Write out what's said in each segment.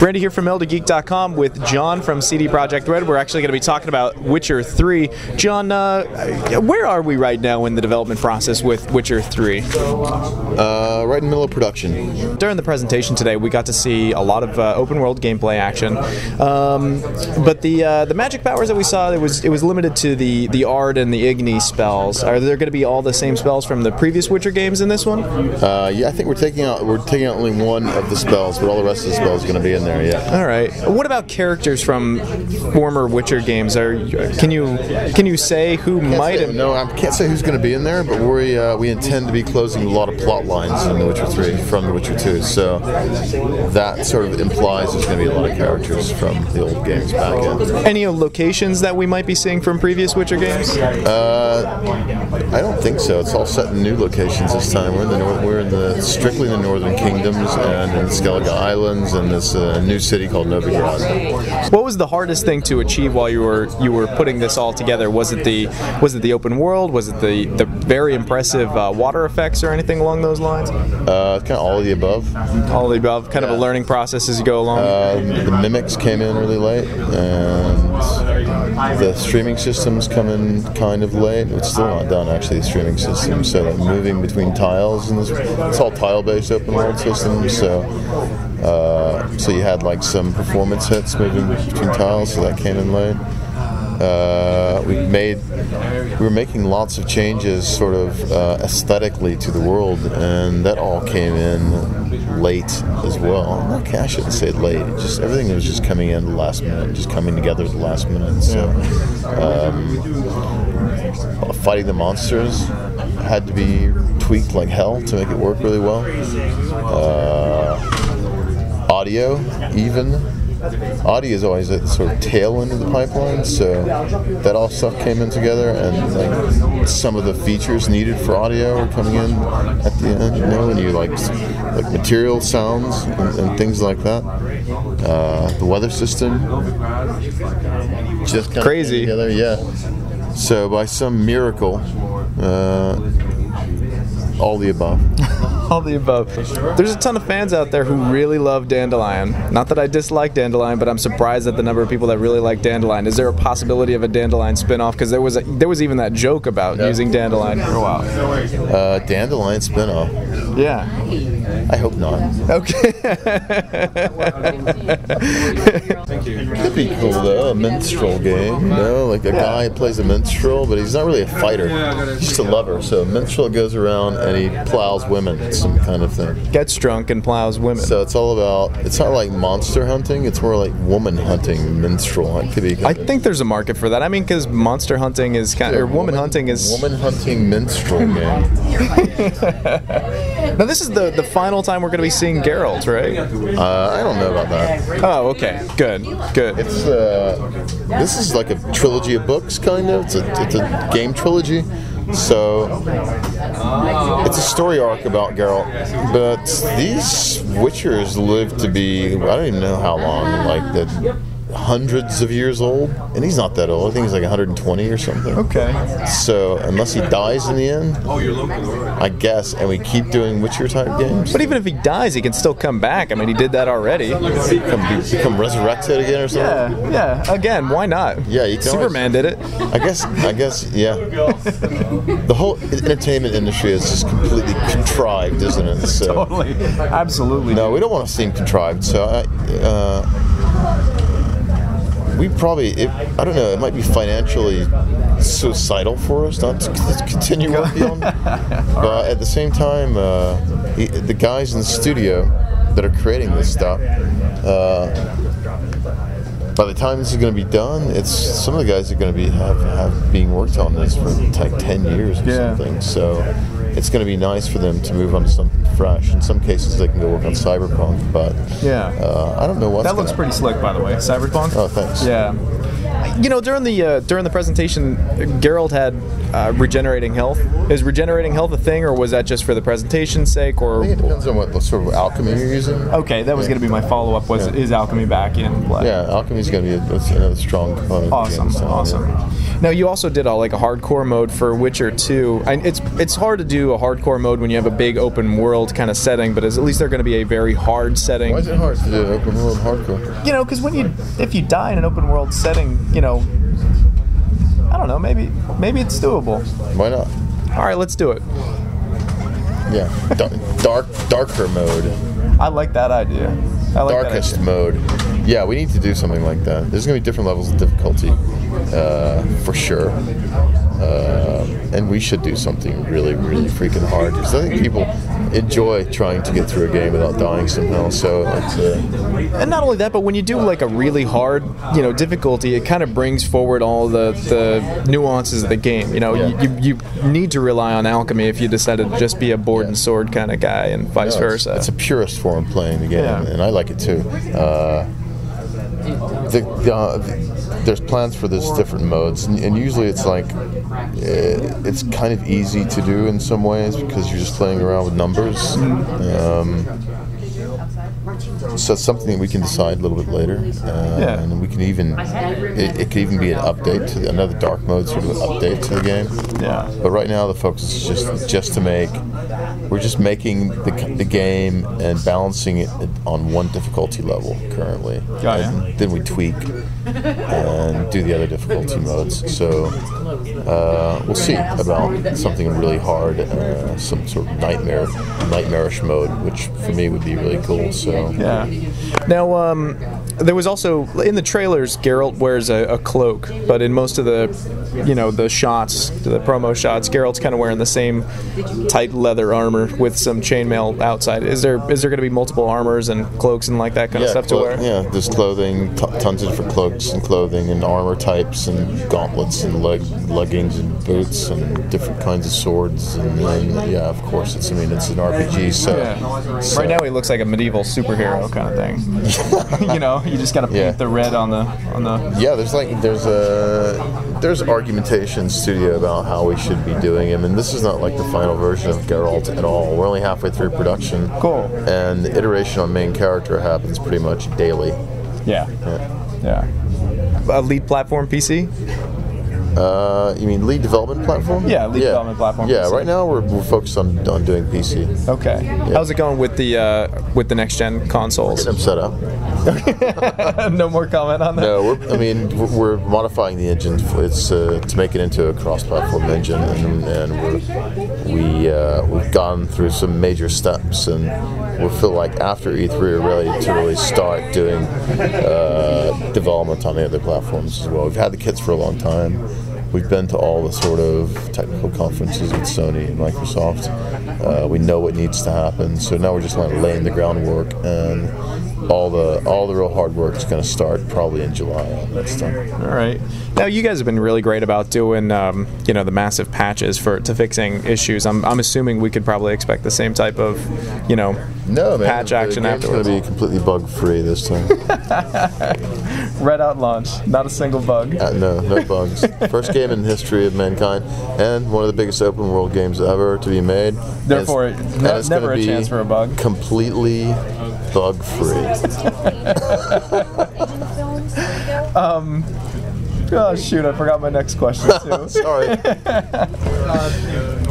Randy here from ElderGeek.com with John from CD Projekt Red. We're actually going to be talking about Witcher 3. John, where are we right now in the development process with Witcher 3? Right in the middle of production. During the presentation today, we got to see a lot of open-world gameplay action, but the magic powers that we saw, it was limited to the Ard and the Igni spells. Are there going to be all the same spells from the previous Witcher games in this one? Yeah, I think we're taking out only one of the spells, but all the rest of the spells are going to be in there. Yeah. All right. What about characters from former Witcher games? Can you say who might have? No, I can't say who's going to be in there, but we intend to be closing a lot of plot lines in The Witcher 3 from The Witcher 2, so that sort of implies there's going to be a lot of characters from the old games back in. Any locations that we might be seeing from previous Witcher games? I don't think so. It's all set in new locations this time. We're in strictly in the Northern Kingdoms and in the Skellige Islands and this new city called Novigrad. What was the hardest thing to achieve while you were putting this all together? Was it the open world? Was it the very impressive water effects or anything along those lines? Kind of all of the above. All of the above. Kind of a learning process as you go along. The mimics came in really late, and the streaming systems come in kind of late. It's still not done actually. The streaming system, so like moving between tiles, and it's all tile-based open world systems. So you had like some performance hits moving between tiles, so that came in late. We were making lots of changes sort of aesthetically to the world, and that all came in late as well. Okay, I shouldn't say late, everything was just coming in at the last minute, just coming together at the last minute. So fighting the monsters had to be tweaked like hell to make it work really well. Audio is always at the sort of tail end of the pipeline, so that all stuff came in together, and like some of the features needed for audio are coming in at the end, and you like material sounds and things like that. The weather system just kind crazy of came together, yeah. So by some miracle, all the above. All the above. There's a ton of fans out there who really love Dandelion. Not that I dislike Dandelion, but I'm surprised at the number of people that really like Dandelion. Is there a possibility of a Dandelion spin-off? Because there was even that joke about using Dandelion for a while. Dandelion spin-off? Yeah. I hope not. Okay. Could be cool though, a minstrel game. Like a guy plays a minstrel, but he's not really a fighter. He's just a lover. So a minstrel goes around and he plows women, some kind of thing. Gets drunk and plows women. So it's not like monster hunting, it's more like woman hunting minstrel. It could be. I think there's a market for that. I mean, because monster hunting is woman hunting is. Woman hunting minstrel game. Now this is the final time we're going to be seeing Geralt, right? I don't know about that. Oh, okay. Good. It's this is like a trilogy of books, kind of. It's a game trilogy. So it's a story arc about Geralt, but these Witchers live to be, I don't even know how long, like the hundreds of years old, and he's not that old. I think he's like 120 or something. Okay. So unless he dies in the end, I guess, and we keep doing Witcher type games. But even if he dies, he can still come back. I mean, he did that already. Become resurrected again or something. Yeah. Again, why not? Yeah, you can Superman did it. I guess. Yeah. The whole entertainment industry is just completely contrived, isn't it? So, totally. Absolutely. No, we don't want to seem contrived. So we probably, I don't know, it might be financially suicidal for us not to continue working on it. But at the same time, the guys in the studio that are creating this stuff, by the time this is going to be done, some of the guys are going to be have being worked on this for like 10 years or something. So it's going to be nice for them to move on to something fresh. In some cases, they can go work on Cyberpunk, but I don't know what. That looks pretty slick, by the way. Cyberpunk. Oh, thanks. Yeah. You know, during the presentation, Geralt had regenerating health. Is regenerating health a thing, or was that just for the presentation's sake? Or I think it depends on what sort of alchemy you're using. Okay, that was going to be my follow-up. Is alchemy back in play? Yeah, alchemy is going to be another strong component. Awesome. Now you also did a hardcore mode for Witcher 2. It's hard to do a hardcore mode when you have a big open world kind of setting, but at least they're going to be a very hard setting. Why is it hard to do open world hardcore? You know, because if you die in an open world setting, you know, I don't know, maybe it's doable. Why not? All right, let's do it. Yeah, darker mode. I like that idea. Darkest mode. Yeah, we need to do something like that. There's going to be different levels of difficulty, for sure. And we should do something really, really freaking hard. Because I think people enjoy trying to get through a game without dying somehow. So, and not only that, but when you do like a really hard, you know, difficulty, it kind of brings forward all the nuances of the game. You know, you need to rely on alchemy if you decided to just be a board and sword kind of guy, and vice versa. It's a purist form of playing the game, and I like it too. There's plans for this different modes, and usually it's like it's kind of easy to do in some ways because you're just playing around with numbers. So it's something that we can decide a little bit later, and we can even it could even be an update to another dark mode, sort of an update to the game. Yeah. But right now the focus is just to make. We're just making the game and balancing it on one difficulty level currently. And then we tweak and do the other difficulty modes. So we'll see about something really hard, some sort of nightmarish mode, which for me would be really cool. So yeah. Now there was also in the trailers, Geralt wears a cloak, but in most of the shots, the promo shots, Geralt's kind of wearing the same tight leather armor with some chainmail outside. Is there going to be multiple armors and cloaks and like that kind of stuff to wear? Yeah, there's clothing, tons of different cloaks and clothing and armor types and gauntlets and leggings and boots and different kinds of swords and of course it's an RPG. So right now he looks like a medieval superhero kind of thing. You know, you just got to paint the red on the. Yeah, there's argumentation studio about how we should be doing him, and this is not like the final version of Geralt at all. We're only halfway through production. Cool. And the iteration on main character happens pretty much daily. Yeah. A lead platform PC? You mean lead development platform? Yeah, lead development platform. Yeah, PC. Right now we're focused on doing PC. Okay. Yeah. How's it going with the next gen consoles? I'm set up. No more comment on that. No, we're modifying the engine. It's to make it into a cross-platform engine, and we've gone through some major steps, and we feel like after E3 we're ready to really start doing development on the other platforms as well. We've had the kits for a long time. We've been to all the sort of technical conferences with Sony and Microsoft. We know what needs to happen, so now we're just laying the groundwork, and all the real hard work is going to start probably in July on that stuff. All right. Now you guys have been really great about doing the massive patches to fixing issues. I'm assuming we could probably expect the same type of patch action afterwards. It's going to be completely bug free this time. Red out launch, not a single bug. No bugs. First game in history of mankind, and one of the biggest open world games ever to be made. Therefore, it's never a chance for a bug. Completely bug free. Oh shoot! I forgot my next question too. Sorry.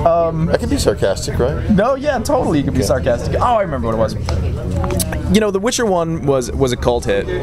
I can be sarcastic, right? No, yeah, totally. You can be sarcastic. Oh, I remember what it was. The Witcher 1 was a cult hit. Computer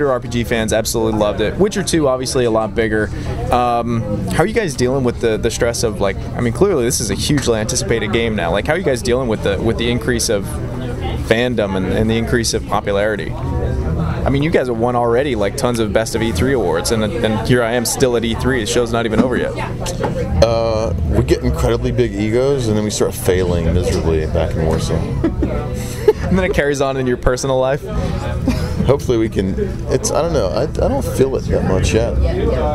RPG fans absolutely loved it. Witcher 2, obviously a lot bigger. How are you guys dealing with the stress of clearly this is a hugely anticipated game now. How are you guys dealing with the increase of fandom and the increase of popularity? You guys have won already tons of Best of E3 awards, and here I am still at E3. The show's not even over yet. We get incredibly big egos, and then we start failing miserably back in Warsaw. And then it carries on in your personal life. hopefully we can. It's I don't know. I don't feel it that much yet.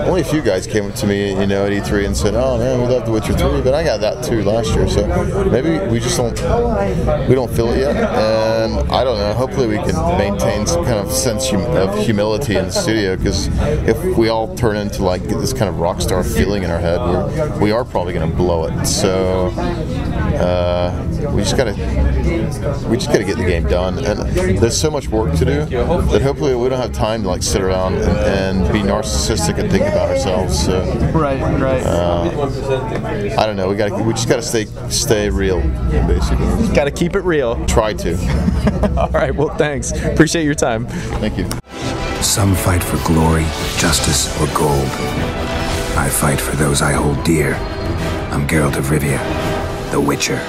Only a few guys came up to me, you know, at E3 and said, "Oh man, we love The Witcher 3," but I got that too last year. So maybe we just don't feel it yet. And I don't know. Hopefully we can maintain some kind of sense of humility in the studio, because if we all turn into like this kind of rock star feeling in our head, we are probably going to blow it. So we just gotta get the game done, and there's so much work to do that hopefully we don't have time to like sit around and be narcissistic and think about ourselves. So, right. I don't know. We just gotta stay real, basically. Gotta keep it real. Try to. All right. Well, thanks. Appreciate your time. Thank you. Some fight for glory, justice, or gold. I fight for those I hold dear. I'm Geralt of Rivia, the Witcher.